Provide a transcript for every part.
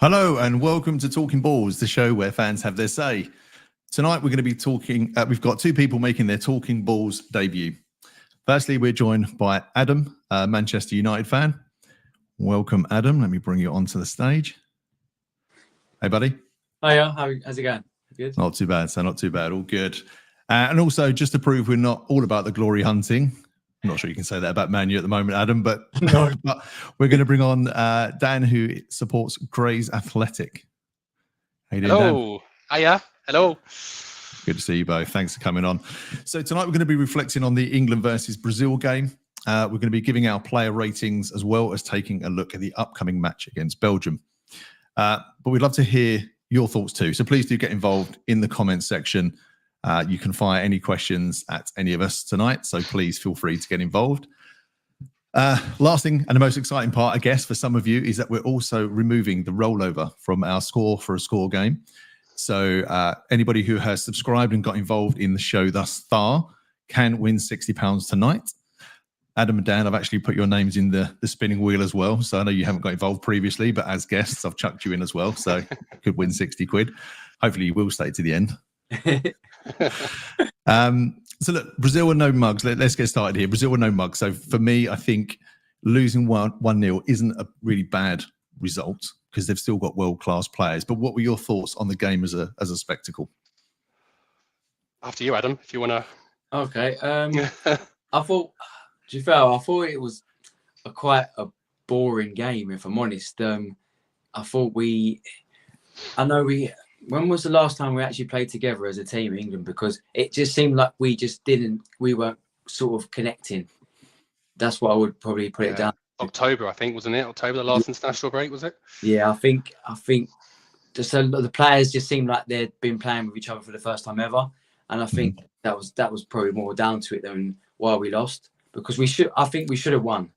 Hello and welcome to Talking Balls, the show where fans have their say. Tonight we're going to be talking, we've got two people making their Talking Balls debut. Firstly, we're joined by Adam, a Manchester United fan. Welcome, Adam. Let me bring you onto the stage. Hey, buddy. Hiya, how's it going? Good? Not too bad, so not too bad, all good. And also, just to prove we're not all about the glory hunting, I'm not sure you can say that about Man U at the moment, Adam, but, No. but we're going to bring on Dan, who supports Grays Athletic. How you doing, Hello. Dan? Hiya. Hello. Good to see you both. Thanks for coming on. So tonight we're going to be reflecting on the England versus Brazil game. We're going to be giving our player ratings as well as taking a look at the upcoming match against Belgium. But we'd love to hear your thoughts too. So please do get involved in the comments section. You can fire any questions at any of us tonight. So please feel free to get involved. Last thing, and the most exciting part, I guess, for some of you is that we're also removing the rollover from our score for a score game. So anybody who has subscribed and got involved in the show thus far can win £60 tonight. Adam and Dan, I've actually put your names in the spinning wheel as well. So I know you haven't got involved previously, but as guests, I've chucked you in as well. So you could win 60 quid. Hopefully you will stay to the end. So look, Brazil are no mugs. Let's get started here. Brazil are no mugs. So for me, I think losing 1-0 isn't a really bad result because they've still got world-class players. But what were your thoughts on the game as a spectacle? After you, Adam, if you want to. Okay. I thought it was quite a boring game, if I'm honest. When was the last time we actually played together as a team in England? Because it just seemed like we weren't sort of connecting. That's what I would probably put it down. October, I think, wasn't it? October, the last international break, was it? Yeah, I think just the players just seemed like they'd been playing with each other for the first time ever. And I think that was probably more down to it than why we lost. Because I think we should have won.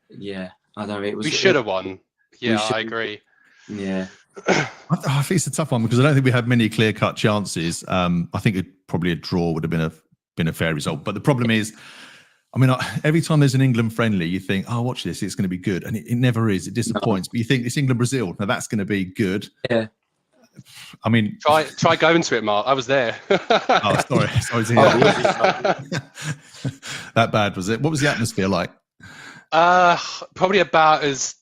Yeah, I don't know. We should have won. Yeah, I agree. Yeah. I think it's a tough one because I don't think we had many clear-cut chances. I think probably a draw would have been a fair result. But the problem is, I mean, every time there's an England friendly, you think, oh, watch this, it's going to be good. And it never is. It disappoints. No. But you think it's England-Brazil. Now, that's going to be good. Yeah. I mean... Try going to it, Mark. I was there. Oh, sorry to hear that. That bad, was it? What was the atmosphere like? Probably about as,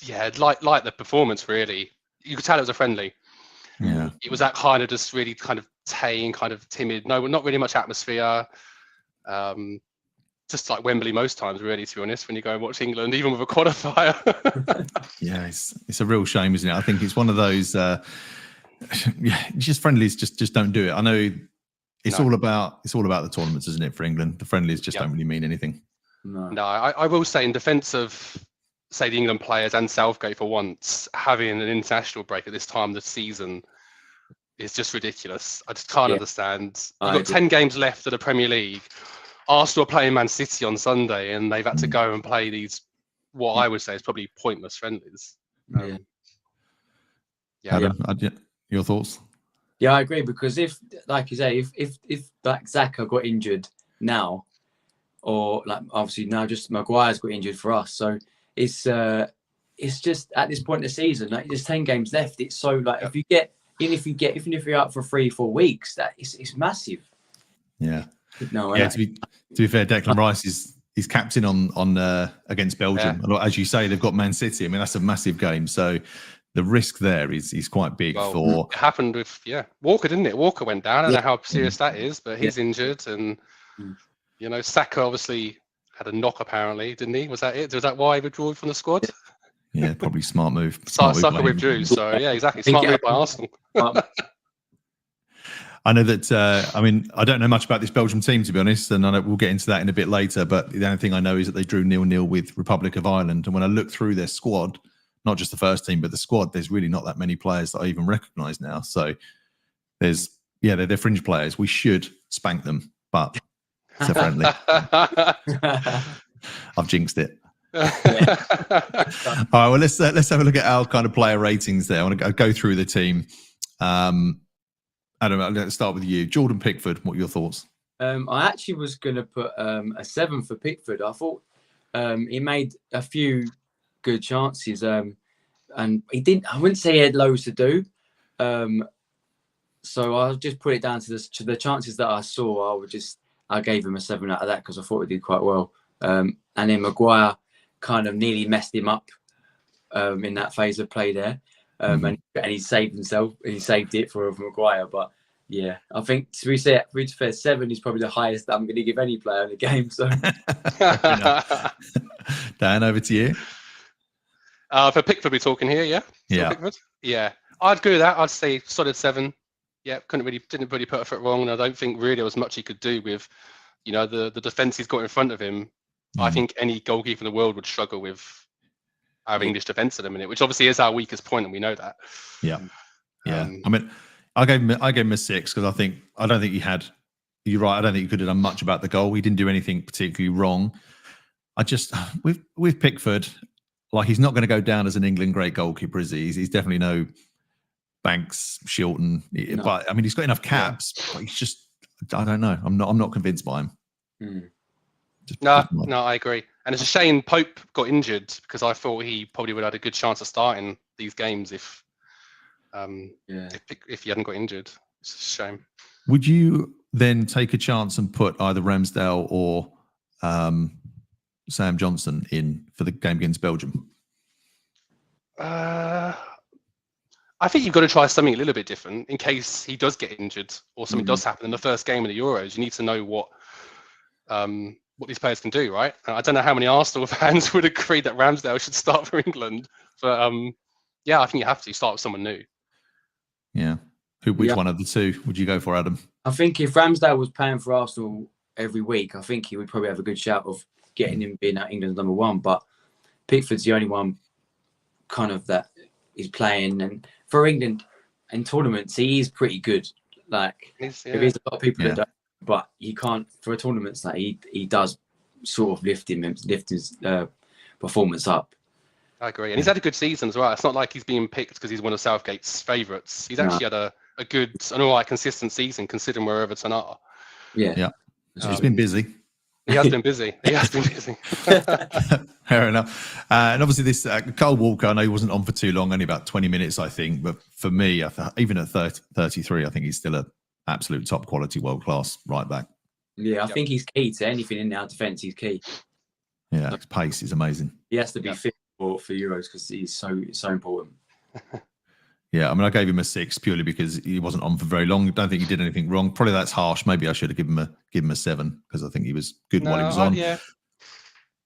like the performance, really. You could tell it was a friendly. Yeah. It was that kind of just really kind of tame, kind of timid. No, not really much atmosphere. Just like Wembley most times, really, to be honest, when you go and watch England, even with a qualifier. Yeah, it's a real shame, isn't it? I think it's one of those, just friendlies just don't do it. I know it's all about the tournaments, isn't it, for England? The friendlies just don't really mean anything. No, I will say in defence of, say, the England players and Southgate for once, having an international break at this time of the season is just ridiculous. I just can't understand. You've got 10 games left of the Premier League. Arsenal are playing Man City on Sunday, and they've had to go and play these, what I would say is probably pointless friendlies. Adam, your thoughts? Yeah, I agree, because if, like you say, if like Xhaka got injured now, or like obviously now just Maguire's got injured for us, so it's just at this point in the season, like there's 10 games left. It's so like even if you're out for 3-4 weeks, that it's massive. Yeah. No. Yeah. To be fair, Declan Rice is captain on against Belgium. Yeah. As you say, they've got Man City. I mean, that's a massive game. So the risk there is quite big. It happened with Walker, didn't it? Walker went down. I don't know how serious that is, but he's injured, and Saka obviously had a knock apparently, didn't he? Was that it? Was that why he withdrew from the squad? Yeah, probably smart move. Saka withdrew, so yeah, exactly. Smart move by Arsenal. I know that, I mean, I don't know much about this Belgium team, to be honest, and I know we'll get into that in a bit later, but the only thing I know is that they drew 0-0 with Republic of Ireland. And when I look through their squad, not just the first team, but the squad, there's really not that many players that I even recognise now. So they're fringe players. We should spank them, but it's a friendly. I've jinxed it. All right, well, let's have a look at our kind of player ratings there. I want to go through the team. Adam, let's start with you. Jordan Pickford, what are your thoughts? I actually was going to put a 7 for Pickford. I thought he made a few good chances. and he didn't. I wouldn't say he had loads to do. So I'll just put it down to the chances that I saw. I gave him a 7 out of that because I thought he did quite well. And then Maguire kind of nearly messed him up in that phase of play there. And he saved himself. He saved it for Maguire. But yeah, I think to be fair, 7 is probably the highest that I'm going to give any player in the game. So, Dan, over to you. For Pickford, we're talking here, yeah. Yeah. Pickford? Yeah. I'd agree with that. I'd say solid 7. Yeah, didn't really put a foot wrong, and I don't think really there was much he could do with, the defence he's got in front of him. I think any goalkeeper in the world would struggle with our English defence at the minute, which obviously is our weakest point, and we know that. Yeah, yeah. I mean, I gave him a 6 because I don't think he had. You're right. I don't think he could have done much about the goal. He didn't do anything particularly wrong. I just with Pickford, like he's not going to go down as an England great goalkeeper, is he? He's definitely no Banks, Shilton, but I mean, he's got enough caps. But he's just, I don't know. I'm not convinced by him. No, I agree. And it's a shame Pope got injured because I thought he probably would have had a good chance of starting these games if he hadn't got injured. It's a shame. Would you then take a chance and put either Ramsdale or Sam Johnson in for the game against Belgium? I think you've got to try something a little bit different in case he does get injured or something does happen in the first game of the Euros. You need to know what these players can do, right? I don't know how many Arsenal fans would agree that Ramsdale should start for England, but I think you have to start with someone new. Yeah. Which one of the two would you go for, Adam? I think if Ramsdale was playing for Arsenal every week, I think he would probably have a good shout of getting him being at England's number 1. But Pickford's the only one kind of that is playing, and for England in tournaments, he is pretty good. Like there is a lot of people that don't, but he can't for tournaments. Like he does sort of lift his performance up. I agree, and he's had a good season as well. It's not like he's being picked because he's one of Southgate's favourites. He's actually had a good, an all right, consistent season considering where Everton are. Yeah. He's been busy. He has been busy. Fair enough. And obviously this Kyle Walker, I know he wasn't on for too long, only about 20 minutes, I think. But for me, even at 33, I think he's still an absolute top quality, world-class right back. Yeah, I think he's key to anything in our defence. He's key. Yeah, his pace is amazing. He has to be fit for Euros because he's so important. Yeah, I mean, I gave him a 6 purely because he wasn't on for very long. I don't think he did anything wrong. Probably that's harsh. Maybe I should have given him a 7 because I think he was good while he was on. Yeah.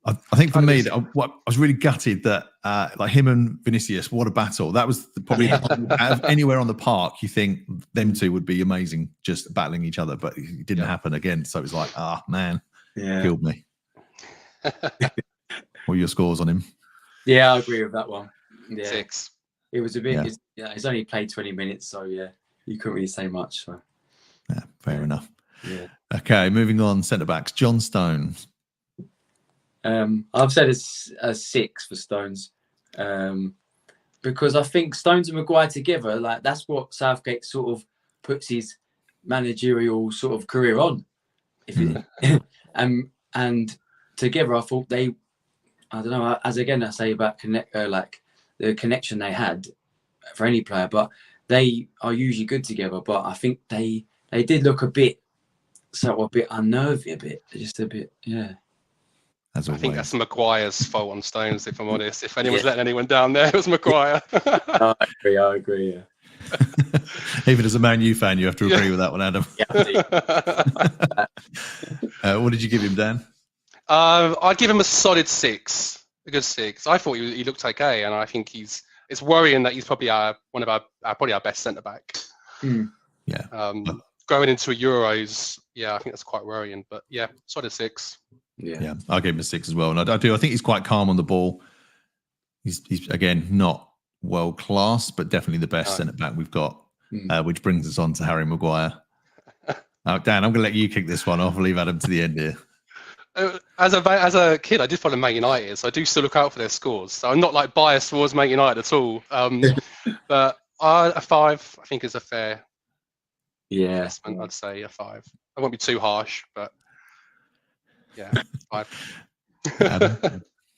I think for me, I was really gutted that like him and Vinicius, what a battle. That was probably out of anywhere on the park, you think them two would be amazing just battling each other, but it didn't happen again. So it was like, man, killed me. What are your scores on him? Yeah, I agree with that one. Yeah. 6. It was a bit. He's only played 20 minutes, so you couldn't really say much. So. Yeah, fair enough. Yeah. Okay, moving on. Centre backs, John Stones. I've said it's a 6 for Stones, because I think Stones and Maguire together, like that's what Southgate sort of puts his managerial sort of career on. And together, I thought I don't know. As again, I say about like the connection they had for any player, but they are usually good together. But I think they did look a bit unnervy, just a bit, yeah. I think that's Maguire's fault on Stones, if I'm honest. If anyone's letting anyone down there, it was Maguire. I agree, yeah. Even as a Man U fan, you have to agree with that one, Adam. What did you give him, Dan? I'd give him a solid 6, a good 6. I thought he looked okay, and I think it's worrying that he's probably one of our best centre back. Yeah. Going into a Euros, I think that's quite worrying. But solid 6. Yeah, I gave him a 6 as well, and I think he's quite calm on the ball. He's again not world class, but definitely the best centre back we've got, which brings us on to Harry Maguire. Dan, I'm going to let you kick this one off. I'll leave Adam to the end here. As a kid, I did follow Man United, so I do still look out for their scores. So I'm not like biased towards Man United at all. But a 5, I think, is a fair assessment. I'd say a 5. I won't be too harsh, but 5.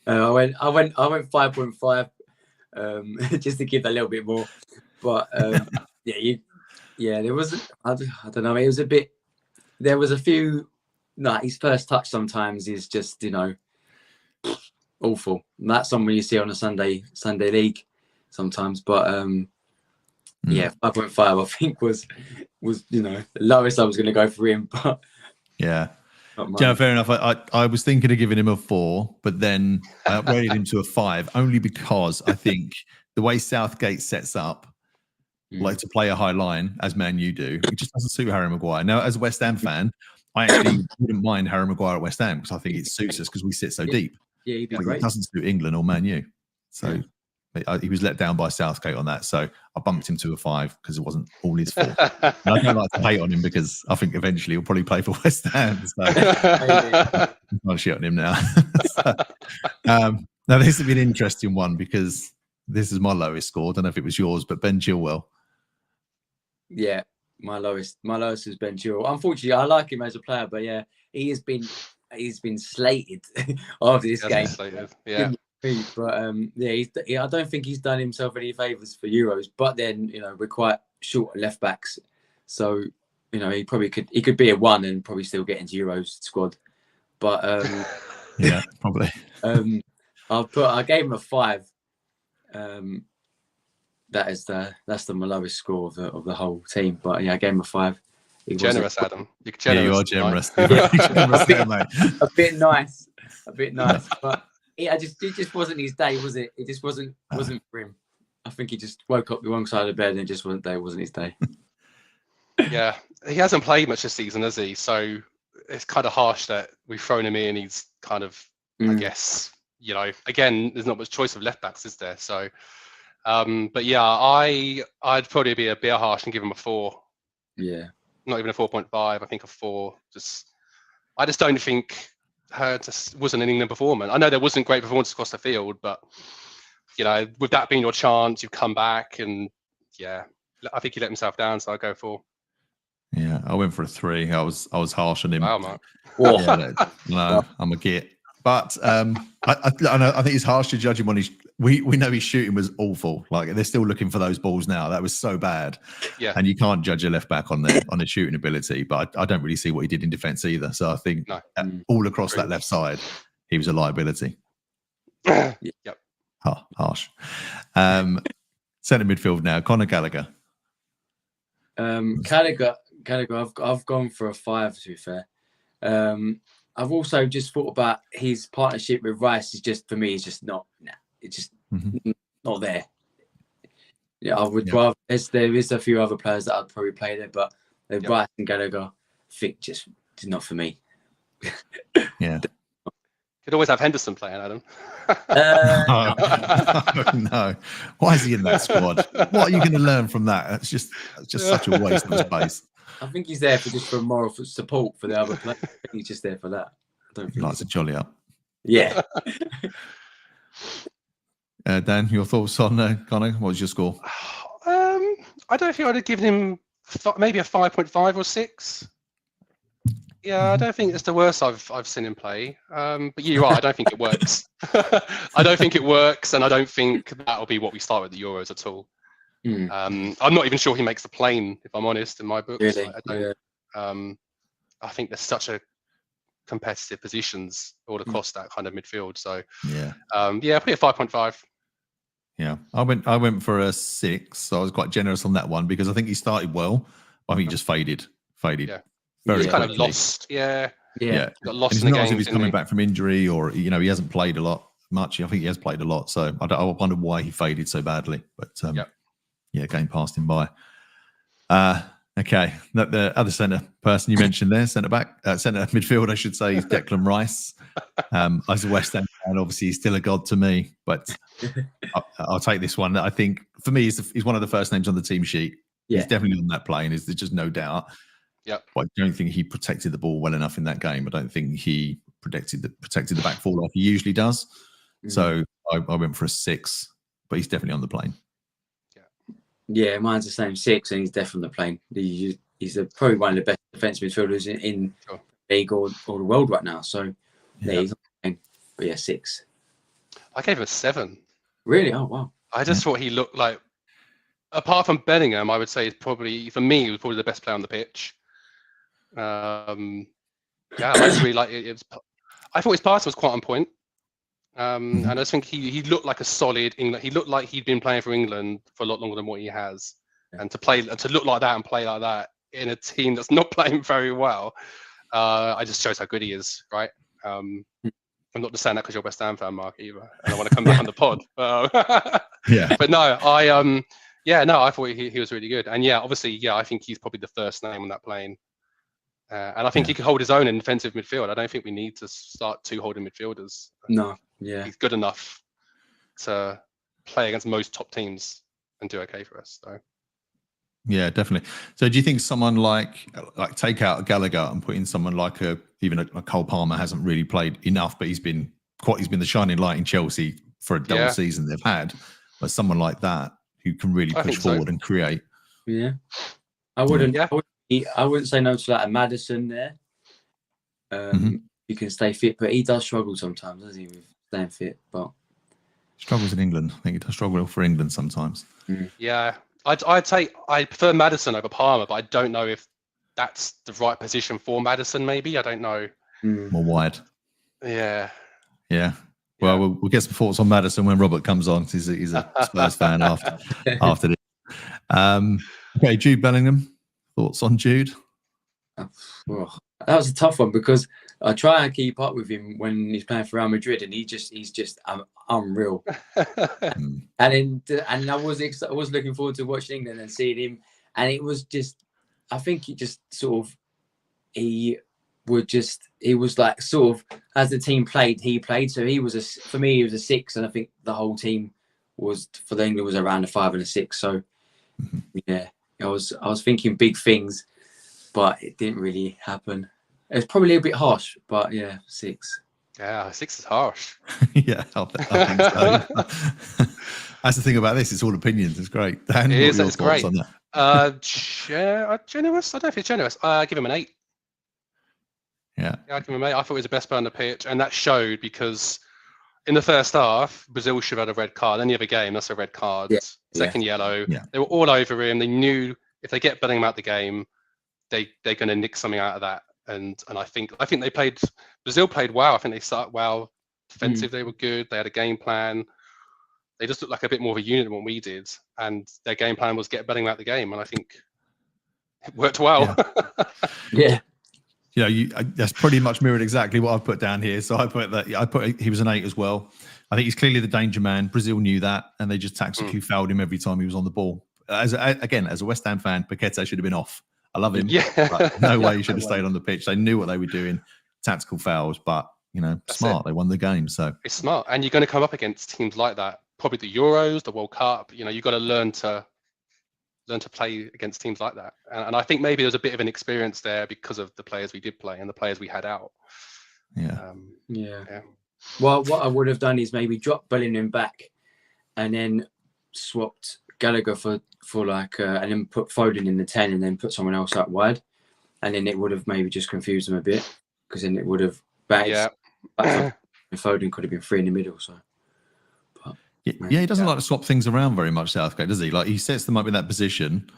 I went 5.5. just to give a little bit more. But there was, I don't know, it was a bit, there was a few, his first touch sometimes is just, awful. And that's something you see on a Sunday league sometimes. But 5.5 I think was the lowest I was going to go for him. But yeah, fair enough. I was thinking of giving him a 4, but then I upgraded him to a 5 only because I think the way Southgate sets up, like to play a high line as Man U do, it just doesn't suit Harry Maguire. Now, as a West Ham fan, I actually wouldn't mind Harry Maguire at West Ham because I think it suits us because we sit so deep. Yeah, he'd be great. It doesn't suit England or Man U. So he was let down by Southgate on that. So I bumped him to a 5 because it wasn't all his fault. And I don't like to hate on him because I think eventually he'll probably play for West Ham. So I'm shit on him now. Now, this has been an interesting one because this is my lowest score. I don't know if it was yours, but Ben Chilwell. Yeah, my lowest is Ben Chilwell. Unfortunately, I like him as a player, but yeah, he's been slated after this game. Slated. Yeah. But I don't think he's done himself any favours for Euros. But then we're quite short of left backs, so he could be a 1 and probably still get into Euros squad. But yeah, probably. I gave him a 5. That's my lowest score of the whole team. But yeah, I gave him a 5. Generous, Adam. You're generous. Yeah, you are generous. A bit nice. But it just wasn't his day, was it? It just wasn't for him. I think he just woke up the wrong side of the bed and it just wasn't his day. Yeah, he hasn't played much this season, has he? So it's kind of harsh that we've thrown him in. He's kind of, I guess, again, there's not much choice of left backs, is there? So, but yeah, I'd probably be a bit harsh and give him a 4. Yeah. Not even a 4.5. I think a 4. I just don't think just wasn't an England performance. I know there wasn't great performance across the field, but with that being your chance, you've come back, and I think he let himself down. So I go 4. Yeah, I went for a 3. I was harsh on him. Wow, Mark. No, I'm a git. But I think it's harsh to judge him on his. We know his shooting was awful. Like they're still looking for those balls now. That was so bad. Yeah. And you can't judge a left back on his shooting ability. But I don't really see what he did in defence either. So I think all across that left side, he was a liability. Yep. Harsh. Centre midfield now. Conor Gallagher. Gallagher. I've gone for a 5. To be fair. I've also just thought about his partnership with Rice. Is just for me, it's just not. It's just not there. Yeah, I would rather. There is a few other players that I'd probably play there, but Rice and Gallagher, I think just not for me. Yeah. Could always have Henderson playing, Adam. No. Why is he in that squad? What are you going to learn from that? It's just such a waste of space. I think he's there for moral support for the other players. I think he's just there for that. I don't think he likes to jolly up. Yeah. Dan, your thoughts on Conor? What was your score? I don't think I'd have given him maybe a 5.5 or 6. Yeah, I don't think it's the worst I've seen him play. But you're right, I don't think it works. I don't think it works, and I don't think that'll be what we start with the Euros at all. I'm not even sure he makes the plane, if I'm honest, in my books. Really? I think there's such a competitive positions all across that kind of midfield. So probably a 5.5. Yeah, I went for a 6. So I was quite generous on that one because I think he started well. I think he just faded. Yeah. Very kind of lost. Yeah. Got lost and in the game. Not as if he's coming back from injury or he hasn't played a lot much. I think he has played a lot. So I wonder why he faded so badly. But game passed him by. Okay, the other centre person you mentioned there, centre midfield, I should say, is Declan Rice. As a West Ham fan, obviously he's still a god to me, but I'll take this one. I think for me, he's one of the first names on the team sheet. He's definitely on that plane. There's just no doubt. Yeah, but I don't think he protected the ball well enough in that game. I don't think he protected the back four like he usually does. So I went for a 6, but he's definitely on the plane. Yeah, mine's the same 6, and he's definitely on the plane. He's probably one of the best defensive midfielders in the league or the world right now. So he's on the plane. But 6. I gave him a 7. Really? Oh wow. I just thought he looked like, apart from Bellingham, I would say for me, he was probably the best player on the pitch. I just really like it. I thought his passing was quite on point. And I just think he looked like a solid England. He looked like he'd been playing for England for a lot longer than what he has. Yeah. And to look like that and play like that in a team that's not playing very well, I just shows how good he is, right? I'm not just saying that because you're a West Ham fan, Mark, either. And I want to come back on the pod. Yeah. But no, I thought he was really good. And obviously, I think he's probably the first name on that plane. And I think he could hold his own in defensive midfield. I don't think we need to start two holding midfielders. No, yeah. He's good enough to play against most top teams and do okay for us. So. Yeah, definitely. So do you think someone like take out Gallagher and put in someone like even a Cole Palmer hasn't really played enough, but he's been the shining light in Chelsea for a double season they've had, but someone like that who can really push forward and create. Yeah. I wouldn't say no to like a Maddison there. You can stay fit, but he does struggle sometimes, doesn't he, with staying fit? But struggles in England. I think he does struggle for England sometimes. Yeah. I prefer Maddison over Palmer, but I don't know if that's the right position for Maddison. Maybe I don't know. More wide. Yeah. Well, we'll get some thoughts on Maddison when Robert comes on. He's a Spurs fan after this. Okay, Jude Bellingham. Thoughts on Jude? That was a tough one because I try and keep up with him when he's playing for Real Madrid, and he's just unreal. And I was looking forward to watching England and seeing him, and it was just, I think he just sort of he was like sort of, as the team played, he played. So for me he was a 6, and I think the whole team for England was around a 5 and a 6. So I was thinking big things, but it didn't really happen. It's probably a bit harsh, but 6. Yeah, 6 is harsh. Yeah, I think so. That's the thing about this. It's all opinions. It's great. Dan, it is. It's great. Generous. I don't know if it's generous. I give him an 8. Yeah, I give him an 8. I thought he was the best player on the pitch, and that showed because in the first half, Brazil should have had a red card. Any other game, that's a red card. Second yellow. Yeah. They were all over him. They knew if they get Bellingham out the game, they're going to nick something out of that. And I think Brazil played well. I think they started well. Defensive, they were good. They had a game plan. They just looked like a bit more of a unit than what we did. And their game plan was get Bellingham out the game. And I think it worked well. Yeah. That's pretty much mirrored exactly what I've put down here. So I put he was an 8 as well. I think he's clearly the danger man. Brazil knew that, and they just tactically fouled him every time he was on the ball. As a West Ham fan, Paqueta should have been off. I love him. But no way he should have stayed on the pitch. They knew what they were doing. Tactical fouls, but smart. They won the game. So it's smart, and you're going to come up against teams like that. Probably the Euros, the World Cup. You've got to learn to play against teams like that. And I think maybe there's a bit of an experience there because of the players we did play and the players we had out. Yeah. Well, what I would have done is maybe drop Bellingham back, and then swapped Gallagher for like and then put Foden in the 10, and then put someone else out wide, and then it would have maybe just confused them a bit, because then it would have Foden could have been 3 in the middle. So he doesn't like to swap things around very much, Southgate, does he? Like, he sets them up in that position.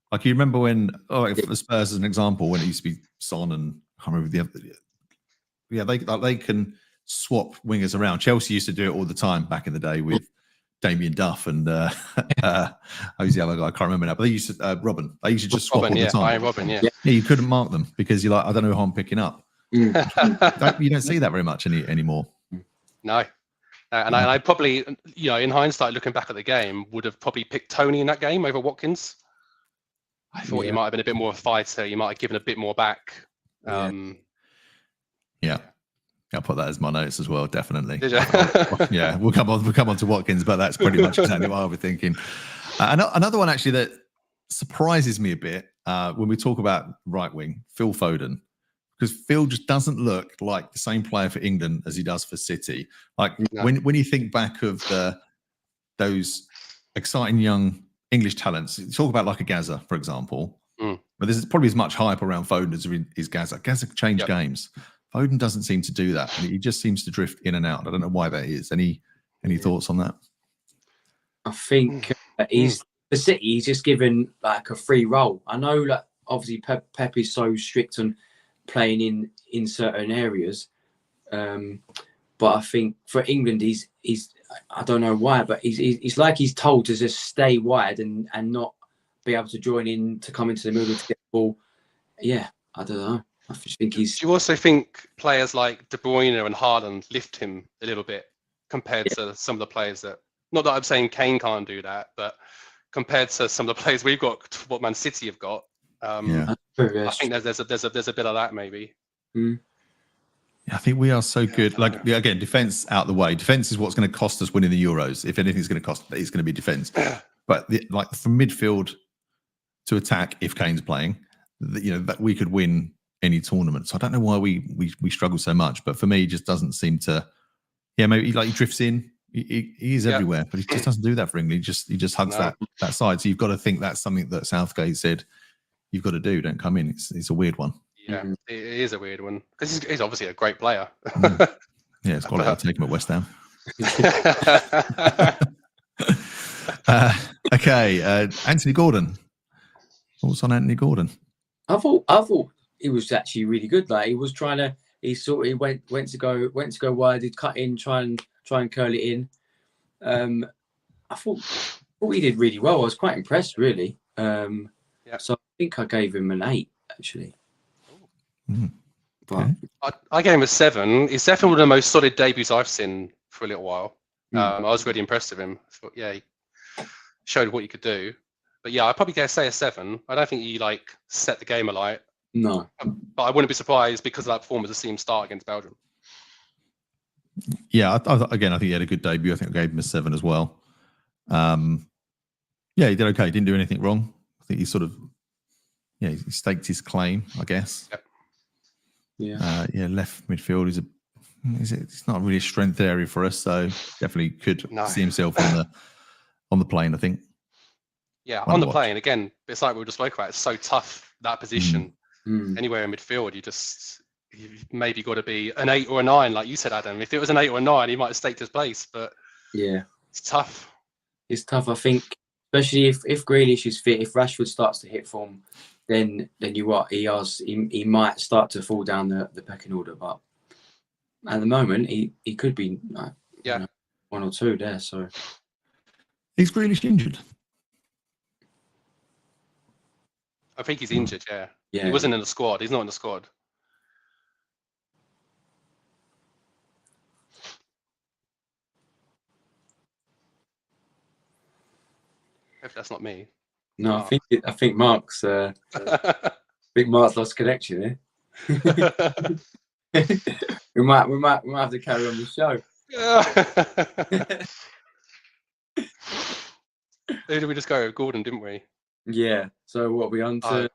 Like, you remember when for the Spurs as an example, when it used to be Son and I can't remember the other. They can swap wingers around. Chelsea used to do it all the time back in the day with Damien Duff and who's the other guy? I can't remember now. But they used to Robin. They used to just swap all the time. Robin, you couldn't mark them because you're like, I don't know who I'm picking up. You don't see that very much anymore. No. And I probably, in hindsight, looking back at the game, would have probably picked Tony in that game over Watkins. I thought he might have been a bit more of a fighter. You might have given a bit more back. I'll put that as my notes as well, definitely. Did you? We'll come on to Watkins, but that's pretty much exactly what I was thinking. Another one actually that surprises me a bit when we talk about right wing, Phil Foden, because Phil just doesn't look like the same player for England as he does for City. Like when you think back of those exciting young English talents, talk about like a Gaza, for example. But there's probably as much hype around Foden as is Gaza. Gaza changed games. Foden doesn't seem to do that. He just seems to drift in and out. I don't know why that is. Any thoughts on that? I think he's the City. He's just given like a free role. I know, like obviously Pep is so strict on playing in certain areas, but I think for England, he's I don't know why, but he's like he's told to just stay wide and not be able to join in to come into the middle to get the ball. Yeah, I don't know. I just think he's. Do you also think players like De Bruyne and Haaland lift him a little bit compared to some of the players that? Not that I'm saying Kane can't do that, but compared to some of the players we've got, what Man City have got, I think there's a bit of that maybe. Mm. I think we are so good. Like again, defense out the way. Defense is what's going to cost us winning the Euros. If anything's going to cost, it's going to be defense. But like from midfield to attack, if Kane's playing, that we could win any tournament. So I don't know why we struggle so much. But for me, he just doesn't seem to. Yeah, maybe he drifts in. He is everywhere, but he just doesn't do that for England. He just hugs that side. So you've got to think that's something that Southgate said you've got to do. Don't come in. It's a weird one. Yeah, it is a weird one because he's obviously a great player. Yeah, it's quality to take him at West Ham. Okay, Anthony Gordon. Thoughts on Anthony Gordon? I thought he was actually really good. Like he was trying to. He went to go wide. He'd cut in, try and curl it in. I thought he did really well. I was quite impressed, really. So I think I gave him an 8 actually. But I gave him a 7. He's definitely one of the most solid debuts I've seen for a little while. I was really impressed with him. I thought, he showed what he could do. But I'd probably say a 7. I don't think he set the game alight. No. But I wouldn't be surprised because of that performance to see him start against Belgium. Yeah, again, I think he had a good debut. I think I gave him a 7 as well. He did okay. He didn't do anything wrong. I think he sort of, he staked his claim, I guess. Yep. Left midfield it's not really a strength area for us, so definitely could see himself on the plane, I think. Yeah, on the plane again. It's like we just spoke about. It's so tough that position. Anywhere in midfield, you've maybe got to be an 8 or a 9, like you said, Adam. If it was an 8 or a 9, he might have staked his place. But it's tough. It's tough, I think, especially if Grealish is fit. If Rashford starts to hit form, then he might start to fall down the pecking order. But at the moment, he could be 1 or 2 there. So is Grealish injured? I think he's injured. Yeah. He wasn't in the squad. He's not in the squad. If that's not me. No, I think Mark's. I think Mark's lost connection here. we might have to carry on the show. Who did we just go with? Gordon, didn't we? Yeah. So what we on to?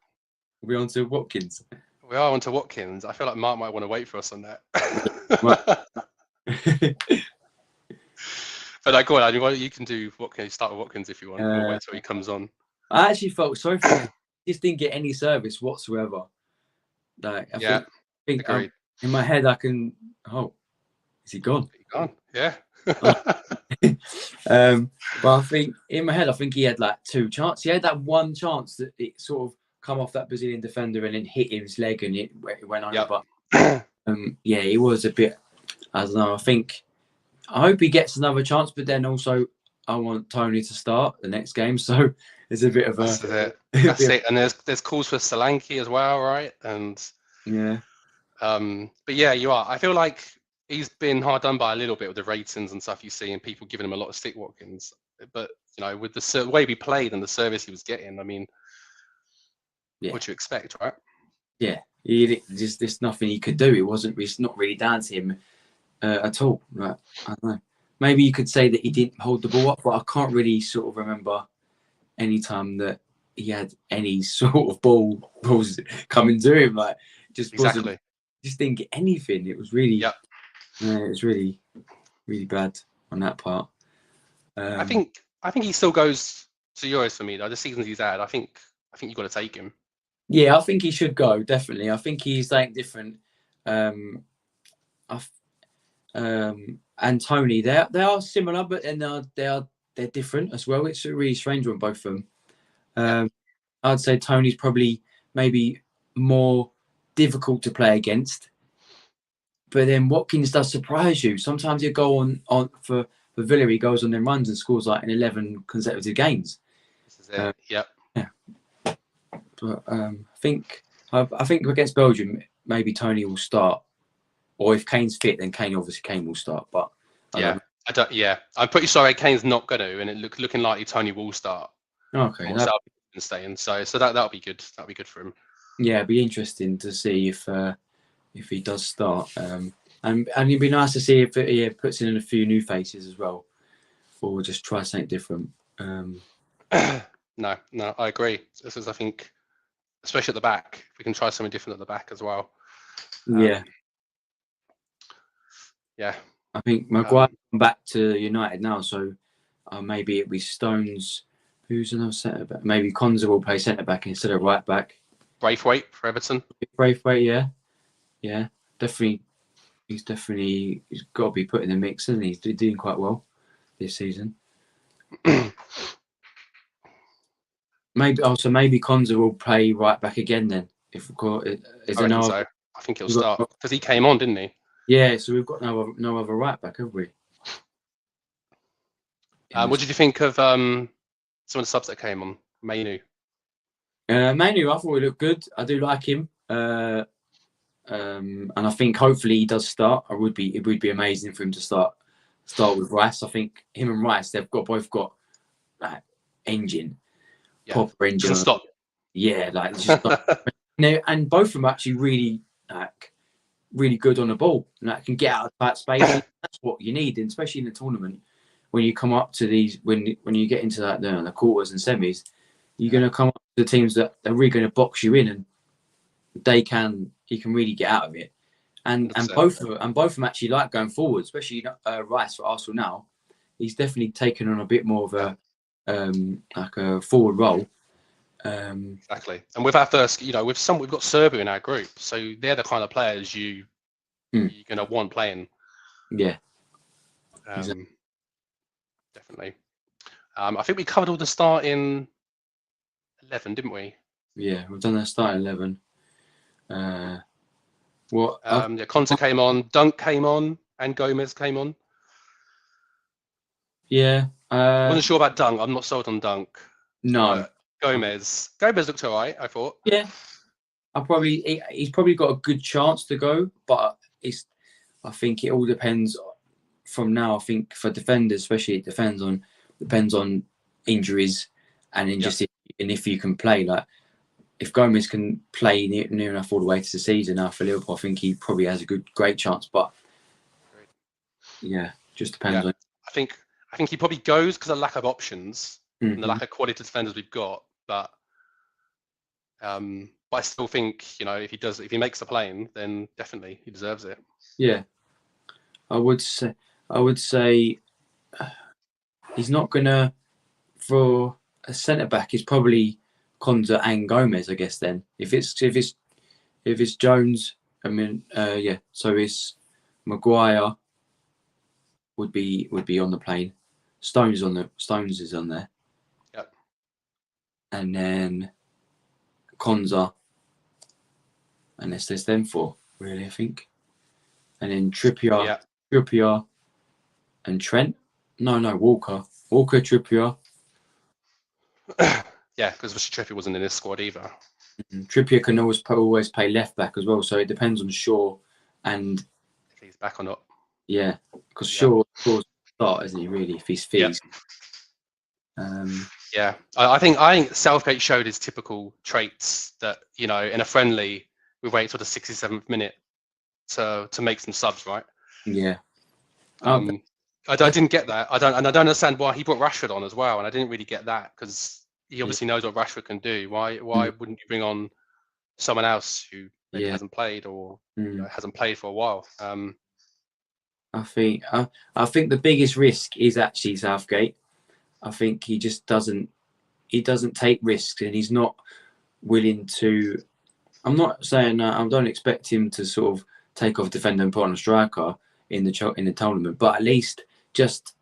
We on to Watkins. We are on to Watkins. I feel like Mark might want to wait for us on that. But go on, you can do Watkins. Start with Watkins if you want. We'll wait till he comes on. I actually felt sorry for him. He just didn't get any service whatsoever. I think in my head I can. Oh, is he gone? Gone. Yeah. But I think in my head, he had 2 chances. He had that one chance that it sort of come off that Brazilian defender and then hit his leg and it went on. But he was a bit. I don't know. I hope he gets another chance, but then also I want Tony to start the next game. So it's a bit of a. That's it. And there's calls for Solanke as well, right? And but you are. I feel like he's been hard done by a little bit with the ratings and stuff you see, and people giving him a lot of stick, Watkins. But with the way we played and the service he was getting, I mean, what you expect, right? Yeah, there's nothing he could do. It's not really down to him at all. Right? I don't know. Maybe you could say that he didn't hold the ball up, but I can't really sort of remember any time that he had any sort of balls coming to him. Just didn't get anything. It was really, it was really, really bad on that part. I think he still goes to Euros for me though. The seasons he's had, I think you've got to take him. Yeah, I think he should go, definitely. I think he's different. And Tony, they are similar, but then they are they're different as well. It's a really strange one, both of them. I'd say Tony's probably maybe more difficult to play against. But then Watkins does surprise you. Sometimes he'll go on for Villa, he goes on them runs and scores like in 11 consecutive games. This is it. Yep. Yeah. But I think against Belgium, maybe Tony will start. Or if Kane's fit, then Kane will start. But I'm pretty sorry Kane's not going to, and it looking likely Tony will start. Okay. Staying. So that'll be good. That'll be good for him. Yeah, it'd be interesting to see if he does start. And it'd be nice to see if he puts in a few new faces as well, or just try something different. No, I agree. This is, I think, especially at the back, we can try something different at the back as well. Yeah. I think Maguire back to United now, so maybe it'll be Stones. Who's another centre back? Maybe Konza will play centre back instead of right back. Braithwaite for Everton. Braithwaite, yeah, definitely. He's got to be put in the mix, isn't he? He's doing quite well this season. maybe Konza will play right back again then. I think he'll start because he came on, didn't he? Yeah, so we've got no other right back, have we? What did you think of some of the subs that came on? Mainu, I thought he looked good. I do like him. And I think hopefully he does start. It would be amazing for him to start with Rice. I think him and Rice, they've both got like proper engine. Doesn't stop. Yeah, like just and both of them are actually really good on the ball. Like can get out of tight space. That's what you need, and especially in the tournament when you come up to these when you get into the quarters and semis, you're going to come up to the teams that are really going to box you in, and he can really get out of it. And both of them actually like going forward, especially Rice for Arsenal now. He's definitely taken on a bit more of a forward role. Exactly. And with our first, we've got Serbia in our group, so they're the kind of players you're going to want playing. Yeah. Exactly. Definitely. I think we covered all the starting 11, didn't we? Yeah, we've done the starting 11. Conte came on, Dunk came on, and Gomez came on. Yeah. I wasn't sure about Dunk. I'm not sold on Dunk. No. Gomez looked all right, I thought. Yeah. He's probably got a good chance to go, but I think it all depends from now. I think for defenders, especially, it depends on injuries and then if you can play. Like if Gomez can play near enough all the way to the season now for Liverpool, I think he probably has a great chance. But just depends on. I think he probably goes because of lack of options and the lack of quality defenders we've got. But I still think if he makes the plane, then definitely he deserves it. Yeah, I would say he's not gonna for a centre back. He's probably Konza and Gomez, I guess. Then if it's Jones, so it's Maguire would be on the plane. Stones is on there. Yep. And then Konza, and there's them four really, I think. And then Trippier, and Trent. No, Walker, Trippier. Yeah, because Trippier wasn't in this squad either. Trippier can always play left back as well, so it depends on Shaw and if he's back or not. Yeah, because Shaw's start, isn't he? Really, if he's fit. Yeah. I think Southgate showed his typical traits that in a friendly we wait till the 67th minute to make some subs, right? Yeah. I didn't get that. I don't understand why he brought Rashford on as well, and I didn't really get that because he obviously knows what Rashford can do. Why wouldn't you bring on someone else who maybe hasn't played or hasn't played for a while? I think the biggest risk is actually Southgate. I think he just doesn't take risks, and he's not willing to. I'm not saying I don't expect him to sort of take off defender and put on a striker in the tournament, but at least just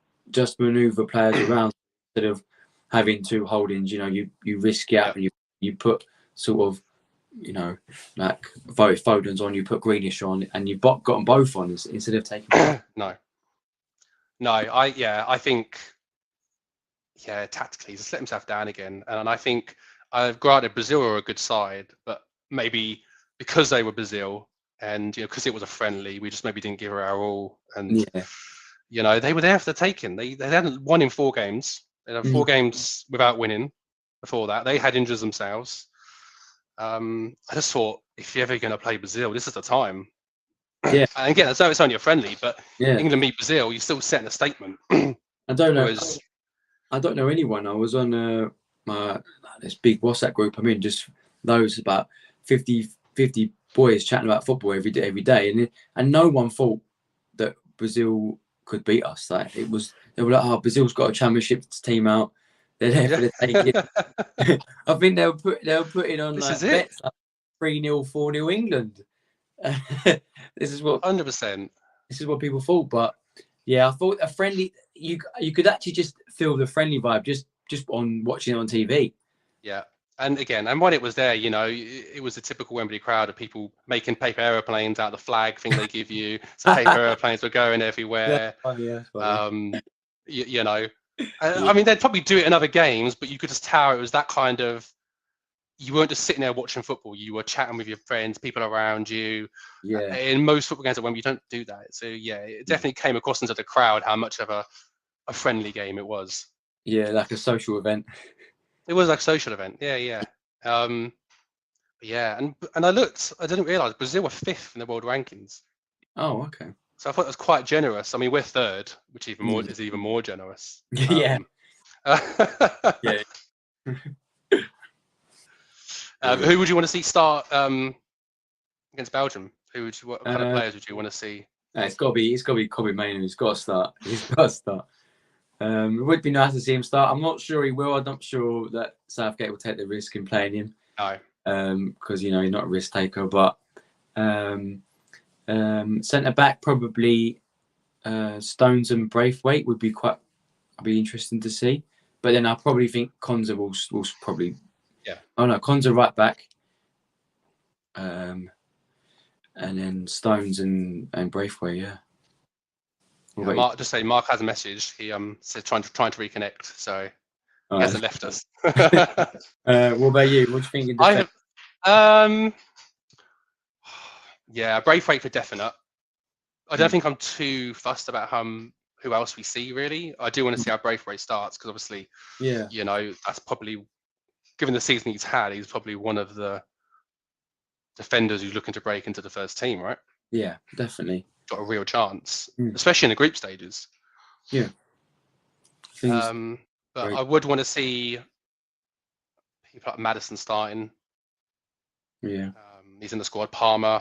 manoeuvre players around instead of having 2 holdings. You risk it out and you put sort of, like Foden's on, you put Greenish on, and you've got them both on instead of taking. No, I think, tactically, he's let himself down again. And I think, granted, Brazil are a good side, but maybe because they were Brazil and, because it was a friendly, we just maybe didn't give her our all. And, they were there for the taking. They hadn't won in 4 games. They had 4 games without winning before that. They had injuries themselves. I just thought, if you're ever going to play Brazil, this is the time. Yeah. And again, I know it's only a friendly, but Yeah. England beat Brazil, you're still setting a statement. I don't know anyone. I was on this big WhatsApp group I'm in, just those about 50 boys chatting about football every day, and no one thought that Brazil could beat us. Like they were like, oh, Brazil's got a championship team out. They're there for the taking. I think they'll put it on bets like 3-0, 4-0 England. This is what 100%. This is what people thought, but yeah, I thought a friendly. You could actually just feel the friendly vibe just on watching it on TV. Yeah, and when it was there, it was a typical Wembley crowd of people making paper aeroplanes out of the flag thing they give you. So paper aeroplanes were going everywhere. Funny. I mean, they'd probably do it in other games, but you could just tell it was that kind of. You weren't just sitting there watching football. You were chatting with your friends, people around you. Yeah. In most football games at Wembley, you don't do that. So it definitely came across into the crowd how much of a friendly game it was. Yeah, like a social event. It was like a social event. Yeah. And I looked. I didn't realise Brazil were 5th in the world rankings. Oh, okay. So I thought it was quite generous. I mean, we're 3rd, which is even more generous. Yeah. Yeah. Who would you want to see start against Belgium? What kind of players would you want to see? It's got to be Kobe Mainoo. He's got to start. It would be nice to see him start. I'm not sure he will. I'm not sure that Southgate will take the risk in playing him. No. Because he's not a risk taker. But centre back probably Stones and Braithwaite would be interesting to see. But then I probably think Konza will probably. Yeah. Oh no, Konza right back. And then Stones and Braithwaite. Yeah. Mark has a message. He said trying to reconnect, so he hasn't left us. What about you? What do you think? Braithwaite for definite. I don't think I'm too fussed about who else we see really. I do want to see how Braithwaite starts because obviously, that's probably, given the season he's had, he's probably one of the defenders who's looking to break into the first team, right? Yeah, definitely. Got a real chance, especially in the group stages. Yeah. But I would want to see people like Maddison starting. Yeah. He's in the squad.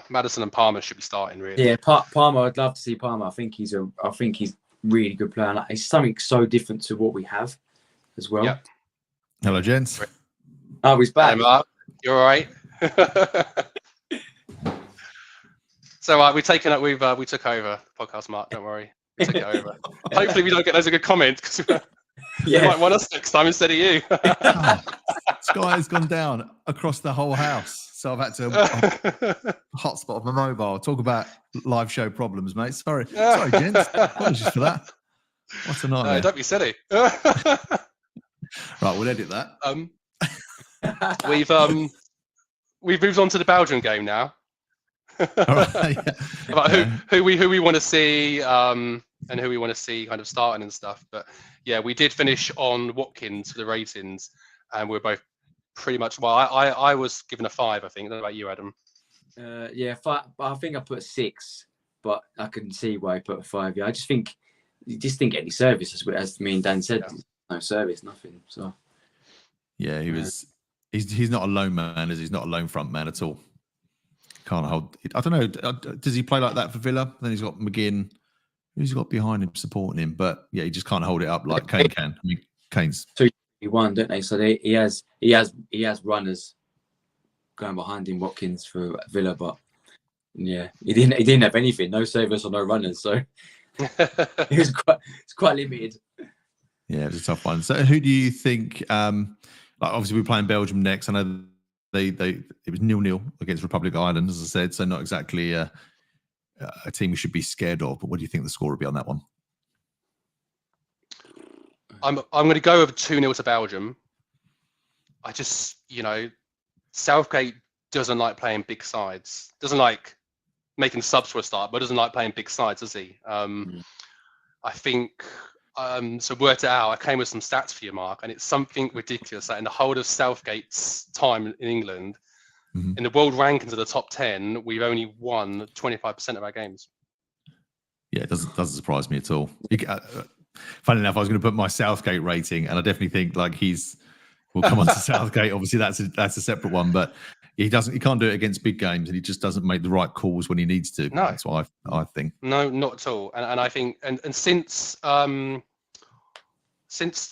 Maddison and Palmer should be starting really. Yeah, Palmer. I'd love to see Palmer. I think he's really good player. Like, it's something so different to what we have as well. Yep. Hello, gents. Oh, he's back. Hey, Mark. You all right? So we took over the podcast, Mark. Don't worry, we took it over. Hopefully, we don't get loads of good comments because they might want us next time instead of you. Sky has gone down across the whole house, so I've had to hotspot my mobile. Talk about live show problems, mate. Sorry, gents. Apologies for that. What a nightmare. No, don't be silly. Right, we'll edit that. We've moved on to the Belgian game now. Right, About who we want to see and who we want to see kind of starting and stuff. But yeah, we did finish on Watkins for the ratings, and we're both pretty much. Well, I was given a 5. I think. What about you, Adam? 5. I think I put 6, but I can see why I put a 5. Yeah, I just think you didn't get any service, as me and Dan said. Yeah. No service, nothing. So yeah, he was. He's not a lone man, he's not a lone front man at all. Can't hold. I don't know. Does he play like that for Villa? Then he's got McGinn. Who's he got behind him supporting him? But yeah, he just can't hold it up like Kane can. I mean, Kane's 2-1, don't they? So he has runners going behind him, Watkins for Villa, but yeah, he didn't have anything, no service or no runners, so it's quite limited. Yeah, it was a tough one. So, who do you think? Like obviously, we're playing Belgium next. I know it was 0-0 against Republic of Ireland, as I said. So, not exactly a team we should be scared of. But what do you think the score will be on that one? I'm going to go over 2-0 to Belgium. I just, Southgate doesn't like playing big sides. Doesn't like making subs for a start, but doesn't like playing big sides, does he? I think. So worked it out. I came with some stats for you, Mark, and it's something ridiculous that in the whole of Southgate's time in England, in the world rankings of the top 10, we've only won 25% of our games. Yeah, it doesn't surprise me at all. Funny enough, I was going to put my Southgate rating, and I definitely think like we'll come on to Southgate. Obviously, that's a separate one, but he can't do it against big games, and he just doesn't make the right calls when he needs to. No, that's what I think. No, not at all. And I think, and since the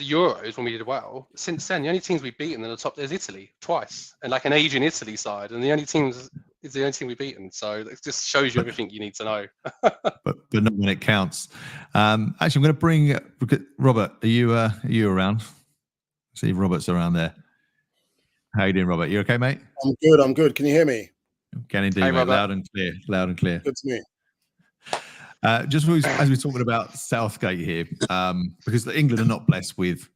Euros when we did well, since then the only teams we've beaten in the top is Italy twice, and like an Aging Italy side, and the only team we've beaten. So it just shows you everything you need to know. but not when it counts. Actually, I'm going to bring Robert. Are you around? See if Robert's around there. How you doing, Robert? You okay, mate? I'm good. Can you hear me? Can indeed, hey, mate. Loud and clear. Good to me. Just as we're talking about Southgate here, because England are not blessed with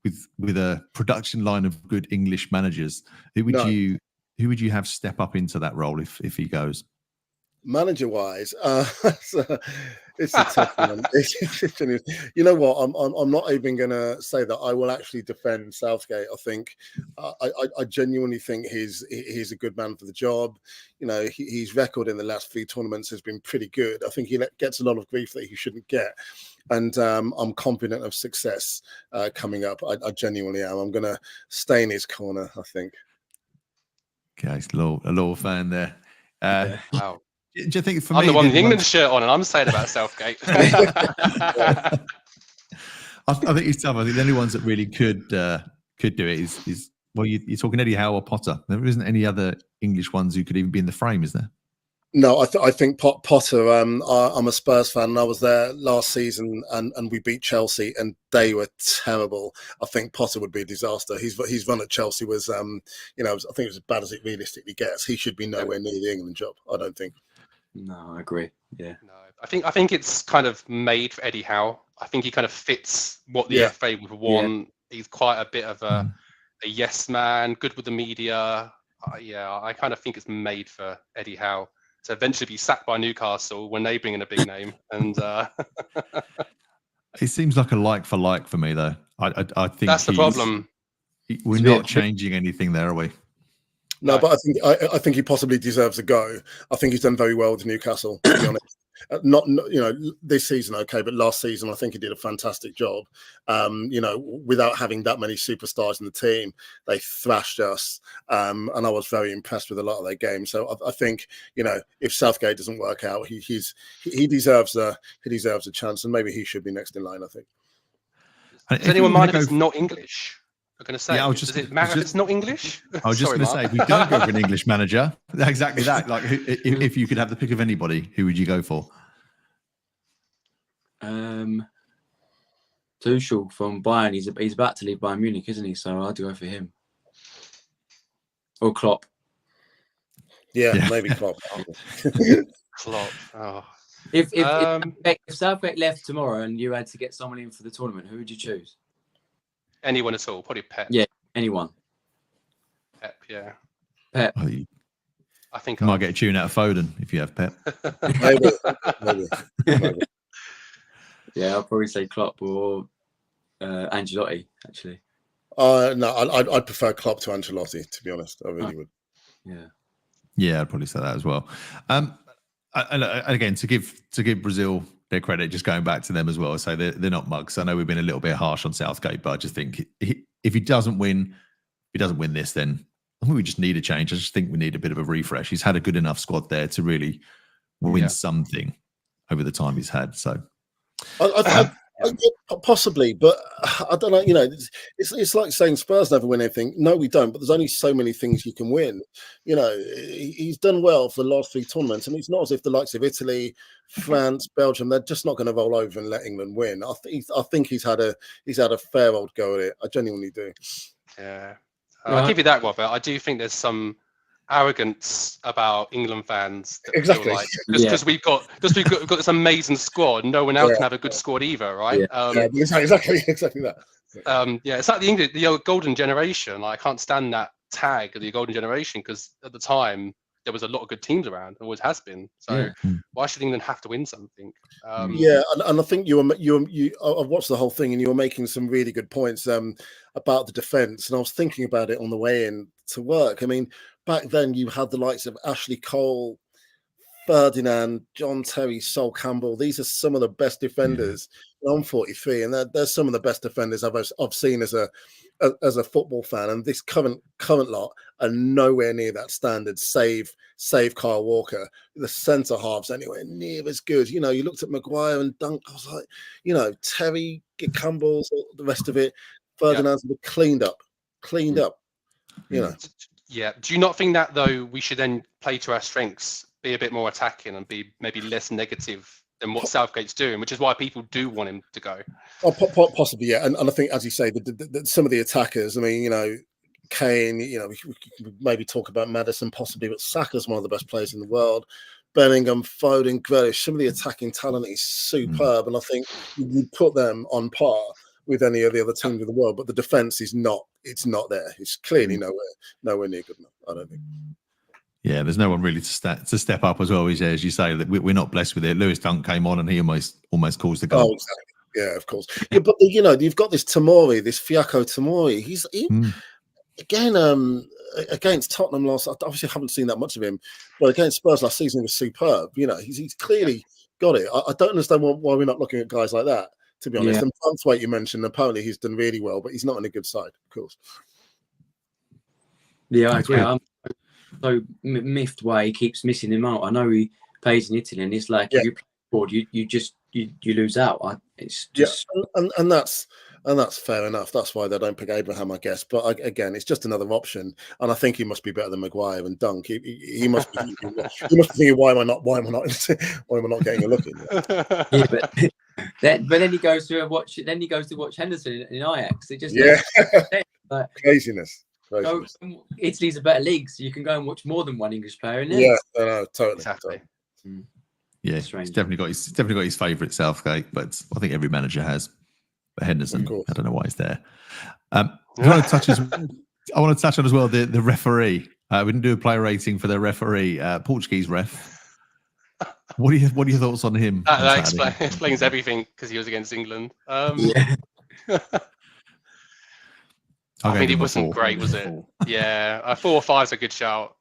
a production line of good English managers. Who would you have step up into that role if he goes? Manager-wise, it's a tough one. You know what? I'm not even going to say that I will actually defend Southgate. I think I genuinely think he's a good man for the job. His record in the last few tournaments has been pretty good. I think he gets a lot of grief that he shouldn't get, and I'm confident of success coming up. I genuinely am. I'm going to stay in his corner, I think. Okay, it's a little fan there. Wow. Do you think for I'm me, the one with the England shirt on, and I'm saying about Southgate. I think it's tough. I think the only ones that really could do it is well, you're talking Eddie Howe or Potter. There isn't any other English ones who could even be in the frame, is there? No, I think Potter. I'm a Spurs fan, and I was there last season, and we beat Chelsea, and they were terrible. I think Potter would be a disaster. His run at Chelsea was, I think it was as bad as it realistically gets. He should be nowhere near the England job. I don't think. No, I agree. Yeah. No, I think it's kind of made for Eddie Howe. I think he kind of fits what the FA would want. Yeah. He's quite a bit of a yes man, good with the media. I kind of think it's made for Eddie Howe to eventually be sacked by Newcastle when they bring in a big name. And it seems like a like for me, though. I think that's the problem. We're not changing anything there, are we? No, but I think he possibly deserves a go. I think he's done very well with Newcastle, to be honest. Not this season, okay, but last season I think he did a fantastic job. Without having that many superstars in the team, they thrashed us, and I was very impressed with a lot of their games. So I think if Southgate doesn't work out, he deserves a chance, and maybe he should be next in line. I think. Does anyone mind if it's not English? I'm going to say, does it matter if it's not English? I was just going to say, we don't go for an English manager. Exactly that. Like, if you could have the pick of anybody, who would you go for? Tuchel from Bayern. He's about to leave Bayern Munich, isn't he? So I'd go for him. Or Klopp. Yeah. Maybe Klopp. Klopp. Oh. If Southgate left tomorrow and you had to get someone in for the tournament, who would you choose? Anyone at all? Probably Pep. Yeah, anyone. Pep, yeah. Pep. I think you might get a tune out of Foden if you have Pep. Maybe. Yeah, I'll probably say Klopp or Ancelotti, actually. No, I'd prefer Klopp to Ancelotti, to be honest. I really would. Yeah, I'd probably say that as well. And again, to give Brazil their credit, just going back to them as well, so they're not mugs. I know we've been a little bit harsh on Southgate, but I just think if he doesn't win this, then I think we just need a change. I just think we need a bit of a refresh. He's had a good enough squad there to really win something over the time he's had. So I Possibly, but I don't know. You know, it's like saying Spurs never win anything. No, we don't. But there's only so many things you can win. You know, he's done well for the last 3 tournaments, and it's not as if the likes of Italy, France, Belgium, they're just not going to roll over and let England win. I think he's had a fair old go at it. I genuinely do. Yeah, I'll give you that, Robert. I do think there's some arrogance about England fans that Exactly. feel like because we've got this amazing squad, no one else can have a good squad either, right? Exactly that. It's like the golden generation. Like, I can't stand that tag of the golden generation, because at the time there was a lot of good teams around, always has been. So why should England have to win something? And I think I've watched the whole thing, and you were making some really good points about the defence, and I was thinking about it on the way in to work. I mean, back then you had the likes of Ashley Cole, Ferdinand, John Terry, Sol Campbell. These are some of the best defenders. I'm 43, and they're some of the best defenders I've seen as a football fan. And this current lot are nowhere near that standard. Save Kyle Walker. The centre halves anywhere near as good. You know, you looked at Maguire and Dunk. I was like, you know, Terry, Campbell's, the rest of it. Ferdinand's cleaned up. You know. Yeah. Do you not think that, though, we should then play to our strengths, be a bit more attacking, and be maybe less negative than what Southgate's doing, which is why people do want him to go? Possibly, yeah. And I think, as you say, some of the attackers, I mean, you know, Kane, you know, we could maybe talk about Maddison possibly, but Saka's one of the best players in the world. Bellingham, Foden, Grealish, some of the attacking talent is superb. And I think you put them on par with any of the other teams in the world, but the defence is not. It's not there. It's clearly nowhere near good enough, I don't think. Yeah, there's no one really to step up as well. As you say, that we're not blessed with it. Lewis Dunk came on and he almost caused the goal. Oh, exactly. Yeah, of course. Yeah, but you know, you've got this Tomori, this Fiacco Tomori. He again against Tottenham last. I obviously haven't seen that much of him, but against Spurs last season he was superb. You know, he's clearly got it. I don't understand why we're not looking at guys like that, to be honest. And Braithwaite, you mentioned, apparently he's done really well, but he's not in a good side, of course. Yeah, I agree. I'm so miffed why he keeps missing him out. I know he plays in Italy, and it's like if you play abroad, you lose out. It's just and that's fair enough. That's why they don't pick Abraham, I guess. But again, it's just another option, and I think he must be better than Maguire and Dunk. He must be. He must be thinking, why am I not getting a look in? Yeah, but then he goes to watch. Then he goes to watch Henderson in Ajax. It just like, craziness. Italy's a better league, so you can go and watch more than one English player in it. Yeah, no, totally. Exactly. Yeah, he's definitely got his favourite Southgate, but I think every manager has. But Henderson, I don't know why he's there. I want to touch on as well the referee. We didn't do a player rating for the referee, Portuguese ref. What are your thoughts on him? That explains everything, because he was against England. I mean, it wasn't great, was it? Yeah, 4 or 5 is a good shout.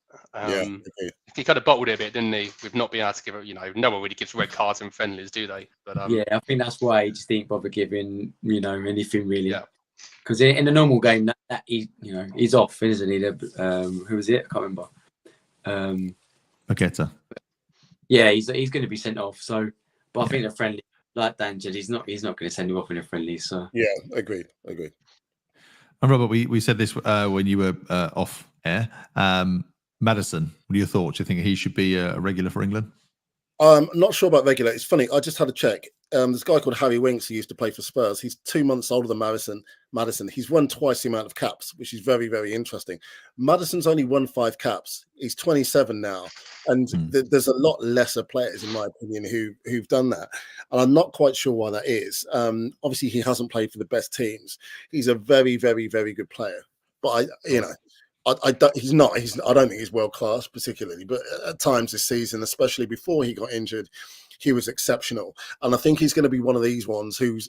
He kind of bottled it a bit, didn't he? With not being able to give it, no one really gives red cards in friendlies, do they? But I think that's why he just didn't bother giving, anything really. Because in a normal game, that he's off, isn't he? Who was it? I can't remember. Paqueta. Yeah, he's going to be sent off. So, but I think a friendly, like Dan said, he's not going to send him off in a friendly. So yeah, agreed. And Robert, we said this when you were off air. Maddison, what are your thoughts? Do you think he should be a regular for England? I'm not sure about regular. It's funny. I just had a check. There's a guy called Harry Winks who used to play for Spurs. He's 2 months older than Maddison. He's won twice the amount of caps, which is very, very interesting. Maddison's only won 5 caps. He's 27 now. And there's a lot lesser players, in my opinion, who've done that. And I'm not quite sure why that is. Obviously, he hasn't played for the best teams. He's a very, very, very good player. But I don't think he's world class particularly, but at times this season, especially before he got injured, he was exceptional. And I think he's going to be one of these ones who's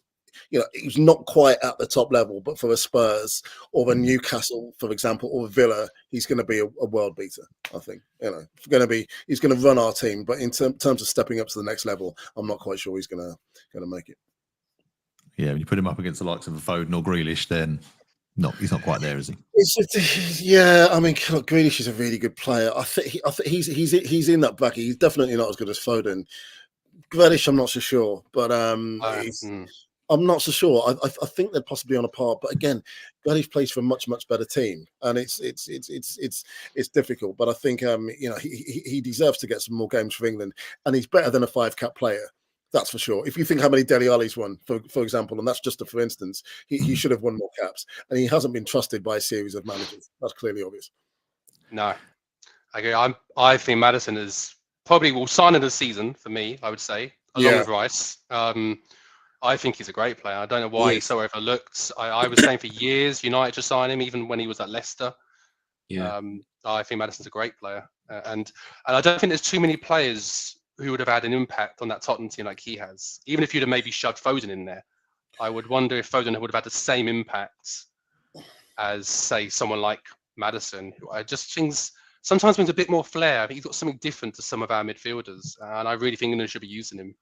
he's not quite at the top level, but for a Spurs or a Newcastle, for example, or a Villa, he's going to be a world beater. I think he's going to run our team, but in terms of stepping up to the next level, I'm not quite sure he's going to make it. Yeah, when you put him up against the likes of a Foden or Grealish, then. He's not quite there, is he? I mean, Grealish is a really good player. I think he's in that bracket. He's definitely not as good as Foden. Grealish, I'm not so sure, but I'm not so sure. I think they're possibly on a par, but again, Gully's plays for a much better team, and it's difficult. But I think he deserves to get some more games for England, and he's better than a 5-cap player. That's for sure. If you think how many Dele Alli's won, for example, and that's just for instance, he should have won more caps, and he hasn't been trusted by a series of managers. That's clearly obvious. No, I agree. I think Maddison is probably will sign in the season for me. I would say along with Rice. I think he's a great player. I don't know why he's so overlooked. I was saying for years United should sign him, even when he was at Leicester. Yeah. I think Maddison's a great player, and I don't think there's too many players who would have had an impact on that Tottenham team like he has. Even if you'd have maybe shoved Foden in there, I would wonder if Foden would have had the same impact as, say, someone like Maddison, who I just think sometimes brings a bit more flair. I think he's got something different to some of our midfielders, and I really think England should be using him.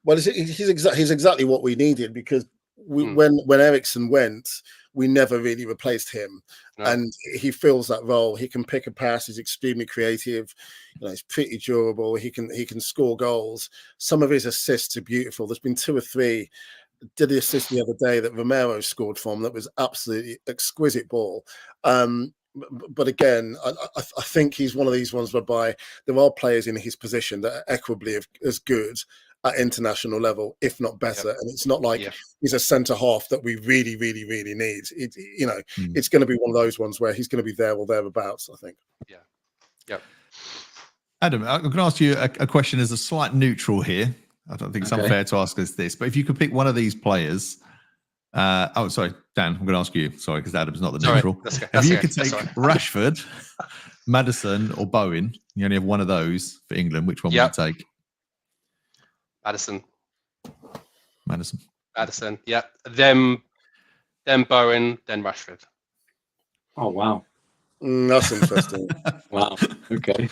Well, he's exactly what we needed, because when Eriksen went, we never really replaced him, and he fills that role. He can pick a pass. He's extremely creative. He's pretty durable. He can score goals. Some of his assists are beautiful. There's been 2 or 3. Did the assist the other day that Romero scored from that was absolutely exquisite ball. But again, I think he's one of these ones whereby there are players in his position that are equably as good at international level, if not better. And it's not like he's a centre half that we really need. It's going to be one of those ones where he's going to be there or thereabouts, I think. Adam, I'm going to ask you a question as a slight neutral here. I don't think it's unfair to ask us this, but if you could pick one of these players, sorry, Dan, I'm going to ask you. Sorry, because Adam's not the neutral. If you could take Rashford, Maddison, or Bowen, you only have one of those for England, which one would you take? Maddison. Yeah. Then Bowen, then Rashford. Oh, wow. That's interesting. Wow. Okay.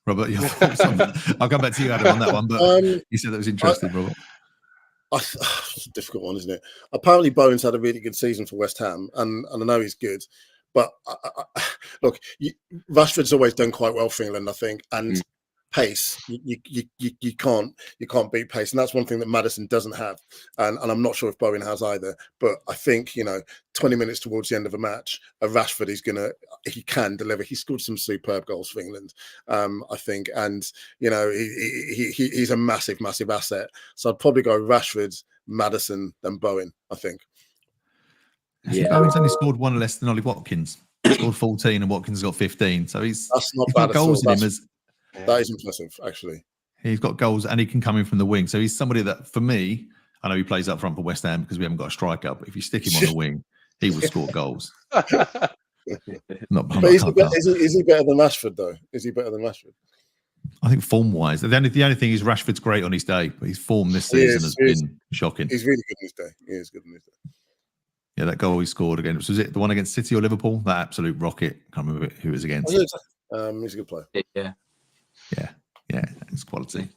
Robert, your thoughts on that? I'll come back to you, Adam, on that one, but you said that was interesting, Robert. It's a difficult one, isn't it? Apparently, Bowen's had a really good season for West Ham, and I know he's good. But look, Rashford's always done quite well for England, I think, and pace. You can't beat pace, and that's one thing that Maddison doesn't have, and I'm not sure if Bowen has either. But I think 20 minutes towards the end of a match, a Rashford he can deliver. He scored some superb goals for England, I think, and he's a massive asset. So I'd probably go Rashford, Maddison, then Bowen, I think. Bowen's only scored 1 less than Ollie Watkins. He scored 14 and Watkins got 15. So he's got goals in him as. That is impressive, actually. He's got goals and he can come in from the wing. So he's somebody that, for me, I know he plays up front for West Ham because we haven't got a striker, but if you stick him on the wing, he will score goals. Is he better than Rashford, though? Is he better than Rashford? I think form-wise. The only thing is Rashford's great on his day, but his form this season has been shocking. He's really good on his day. He is good on his day. Yeah, that goal he scored against, was it the one against City or Liverpool? That absolute rocket. Can't remember who it was against. He's a good player. Yeah, it's quality.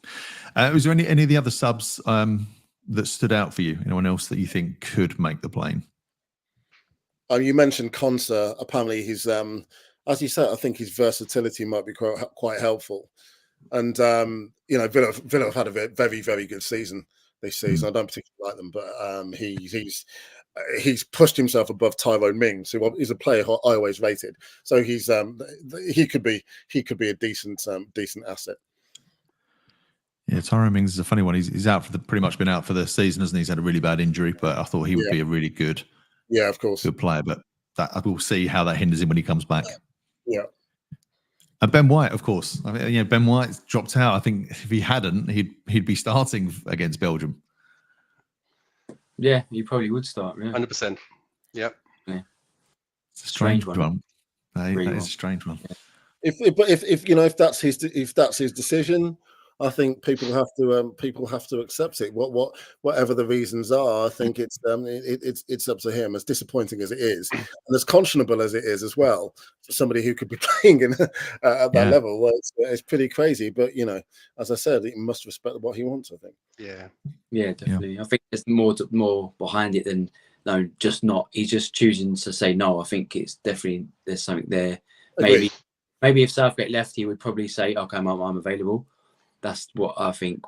Was there any of the other subs that stood out for you? Anyone else that you think could make the plane? You mentioned Konsa. Apparently, he's as you said, I think his versatility might be quite helpful. And Villa have had a very, very good season this season. I don't particularly like them, but he's pushed himself above Tyrone Mings, who is a player I always rated. So he could be a decent asset. Yeah, Tyrone Mings is a funny one. He's out pretty much been out for the season, hasn't he? He's had a really bad injury, but I thought he would be a really good, of course, good player. But we'll see how that hinders him when he comes back. Yeah. And Ben White, of course. I mean, Ben White's dropped out. I think if he hadn't, he'd be starting against Belgium. Yeah, he probably would start. Yeah, 100%. Yep. Yeah. It's a strange one. That is a strange one. Yeah. If that's his decision, I think people have to accept it. Whatever the reasons are, I think it's up to him. As disappointing as it is, and as conscionable as it is as well, for somebody who could be playing at that level, well, it's pretty crazy. But as I said, he must respect what he wants. I think. Yeah, definitely. Yeah. I think there's more behind it than he's just choosing to say no. I think it's definitely there's something there. Maybe if Southgate left, he would probably say, "Okay, I'm available." That's what I think.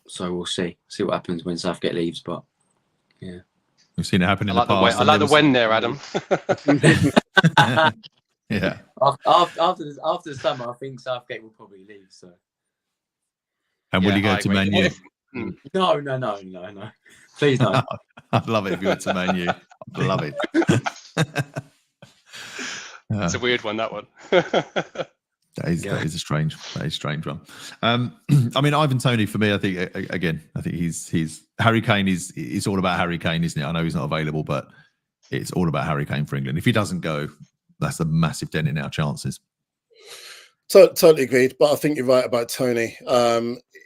So we'll see what happens when Southgate leaves. But Yeah. We've seen it happen I in like the the when. past. I like the when there, Adam. Yeah. After the summer, I think Southgate will probably leave. So. And will Yeah, you go I to agree. Man U? No. Please no. I'd love it if you went to Man U. I'd love it. It's a weird one, that one. That is a strange one. I mean, Ivan Toney for me, I think he's Harry Kane is all about Harry Kane, isn't it? I know he's not available, but it's all about Harry Kane for England. If he doesn't go, that's a massive dent in our chances. Totally agreed, but I think you're right about Tony.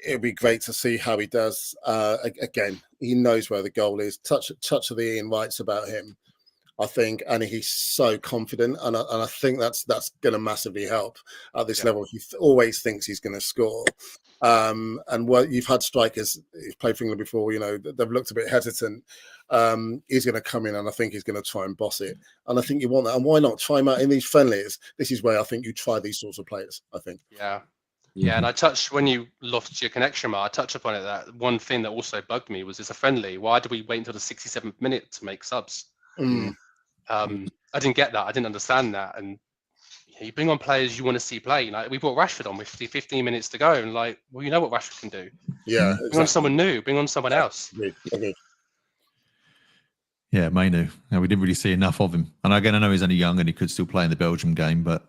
It'll be great to see how he does. Again, he knows where the goal is. Touch of the Ian Wrights about him, I think, and he's so confident, and I think that's going to massively help at this level. He always thinks he's going to score, and what you've had strikers who've played for England before, they've looked a bit hesitant. He's going to come in, and I think he's going to try and boss it. And I think you want that, and why not try him out in these friendlies? This is where I think you try these sorts of players. I think. Yeah, and I touched when you lost your connection, Mark. I touched upon it. That one thing that also bugged me was it's a friendly. Why did we wait until the 67th minute to make subs? I didn't get that. I didn't understand that. And you bring on players you want to see play. Like we brought Rashford on with 15 minutes to go, and like, well, you know what Rashford can do. Yeah, bring on someone new. Bring on someone else. Okay. Yeah, Mainu. We didn't really see enough of him. And again, I know he's only young and he could still play in the Belgium game, but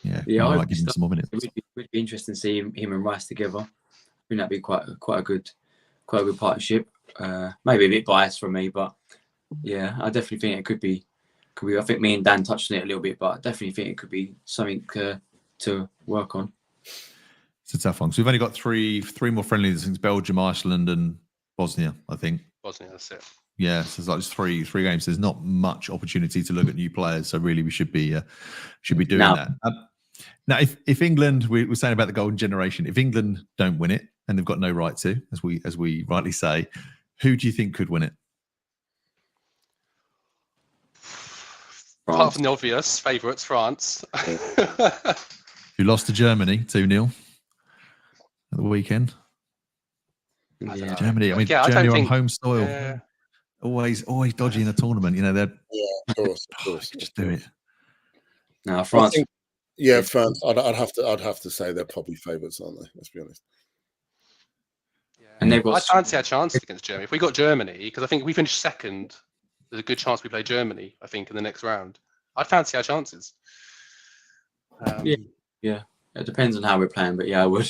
I might give him some more minutes. It would be interesting to see him and Rice together. I think that'd be quite a good partnership. Maybe a bit biased from me, but yeah, I definitely think it could be. I think me and Dan touched on it a little bit, but I definitely think it could be something to work on. It's a tough one. So we've only got three more friendlies since Belgium, Iceland, and Bosnia, I think. Bosnia, that's it. Yeah, so it's like just three games. There's not much opportunity to look at new players, so really we should be doing that. Now, if England, we were saying about the golden generation, if England don't win it, and they've got no right to, as we rightly say, who do you think could win it? Apart from the obvious favourites, France. Who lost to Germany 2-0 at the weekend? Yeah. Germany. I mean, Germany on home soil. Yeah. Always dodgy in a tournament. They're of course. Just do it. No, France. France. I'd have to say they're probably favourites, aren't they? Let's be honest. Yeah. And I fancy our chances against Germany. If we got Germany, because I think if we finish second, there's a good chance we play Germany. I think in the next round, I'd fancy our chances. Yeah. It depends on how we're playing, but yeah, I would.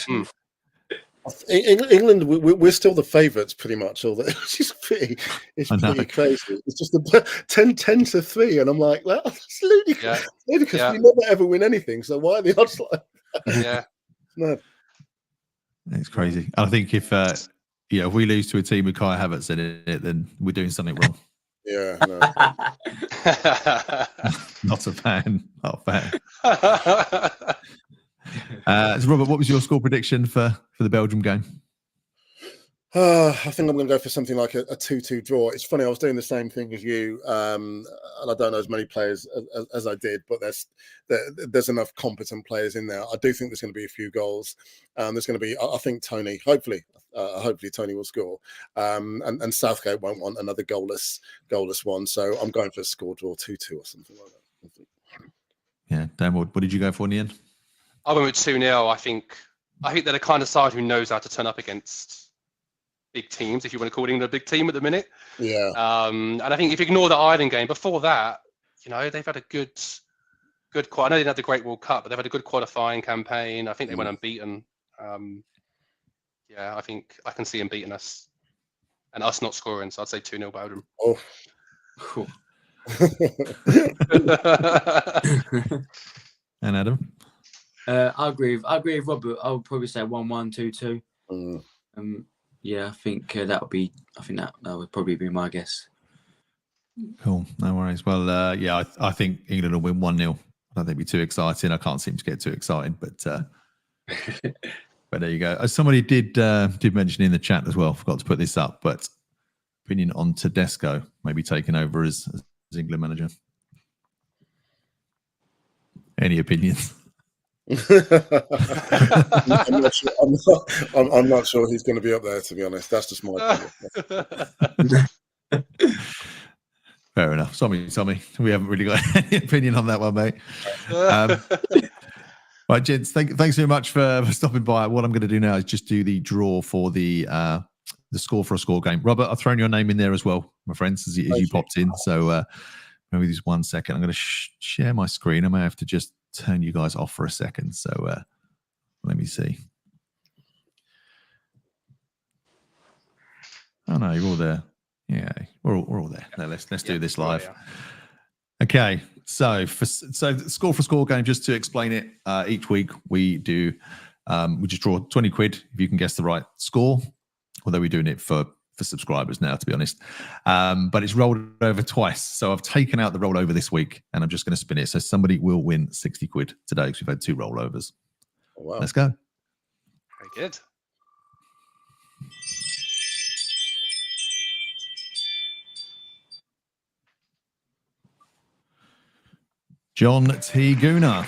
England, we're still the favourites pretty much. Although it's pretty crazy. It's just 10-3, and I'm like, well, that's ludicrous. Because we never ever win anything. So why are the odds like that? Yeah, no, it's crazy. I think if we lose to a team with Kai Havertz in it, then we're doing something wrong. Yeah, no. Not a fan. So Robert, what was your score prediction for the Belgium game? I think I'm going to go for something like a 2-2 draw. It's funny, I was doing the same thing as you, and I don't know as many players as I did, but there's enough competent players in there. I do think there's going to be a few goals. There's going to be, I think, Tony. Hopefully Tony will score, and Southgate won't want another goalless one. So I'm going for a score draw 2-2 or something like that. Yeah, Dan, what did you go for in the end? I went with 2-0. I think they're the kind of side who knows how to turn up against big teams, if you want to call England a big team at the minute. Yeah. And I think if you ignore the Ireland game, before that, they've had a good. I know they didn't have the Great World Cup, but they've had a good qualifying campaign. I think they went unbeaten. I think I can see them beating us, and us not scoring. So I'd say 2-0 Belgium. Oh. Cool. And Adam? I agree with Robert. I would probably say 1-1, 2-2. Yeah, I think that would probably be my guess. Cool, no worries. Well, I think England will win 1-0. I don't think it'll be too exciting. I can't seem to get too excited, but there you go. As somebody did mention in the chat as well, forgot to put this up, but opinion on Tedesco maybe taking over as England manager. Any opinions? I'm not sure he's going to be up there, to be honest. That's just my opinion. Fair enough. Sorry, Tommy. We haven't really got any opinion on that one, mate. Right, gents, thanks very much for stopping by. What I'm going to do now is just do the draw for the score for a score game. Robert, I've thrown your name in there as well, my friends, as you popped in. So maybe just 1 second. I'm going to share my screen. I may have to just turn you guys off for a second. So let me see. Oh no, you're all there. Yeah, we're all there. No, let's do this live. Yeah. Okay, so the score for score game. Just to explain it, each week we do we just draw 20 quid if you can guess the right score. Although we're doing it for subscribers now, to be honest. But it's rolled over twice, so I've taken out the rollover this week, and I'm just going to spin it. So somebody will win 60 quid today because we've had 2 rollovers. Oh, wow. Let's go. Very good. John T. Gooner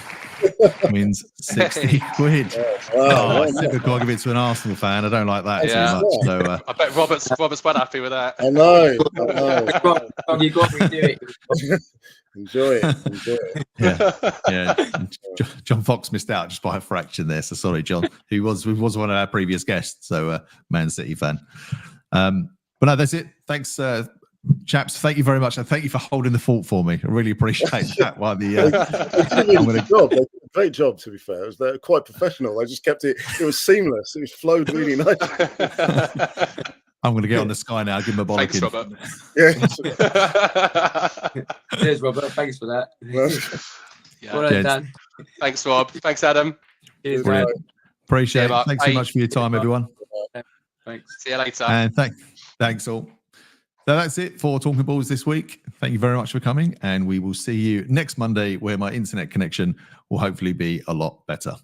wins 60 quid. Wow. I can't give it to an Arsenal fan. I don't like that Yeah. too much. So, I bet Robert's quite happy with that. I know. You got me to do it. Enjoy it. yeah. John Fox missed out just by a fraction there. So sorry, John, who was one of our previous guests. So Man City fan. But no, that's it. Thanks, chaps. Thank you very much, and thank you for holding the fort for me. I really appreciate that. While the great job, to be fair. It was quite professional. I just kept it. It was seamless. It was flowed really nicely. I'm going to get on the Sky now. Give him a bollocking. Thanks, Robert. Yeah. Cheers, Robert. Thanks for that. Yeah. Well Cheers. done. Thanks, Rob. Thanks, Adam. Cheers, Brilliant. man. Appreciate Yeah, it. Thanks so much for your time, everyone. Thanks. See you later. And thanks all. So that's it for Talking Balls this week. Thank you very much for coming, and we will see you next Monday, where my internet connection will hopefully be a lot better.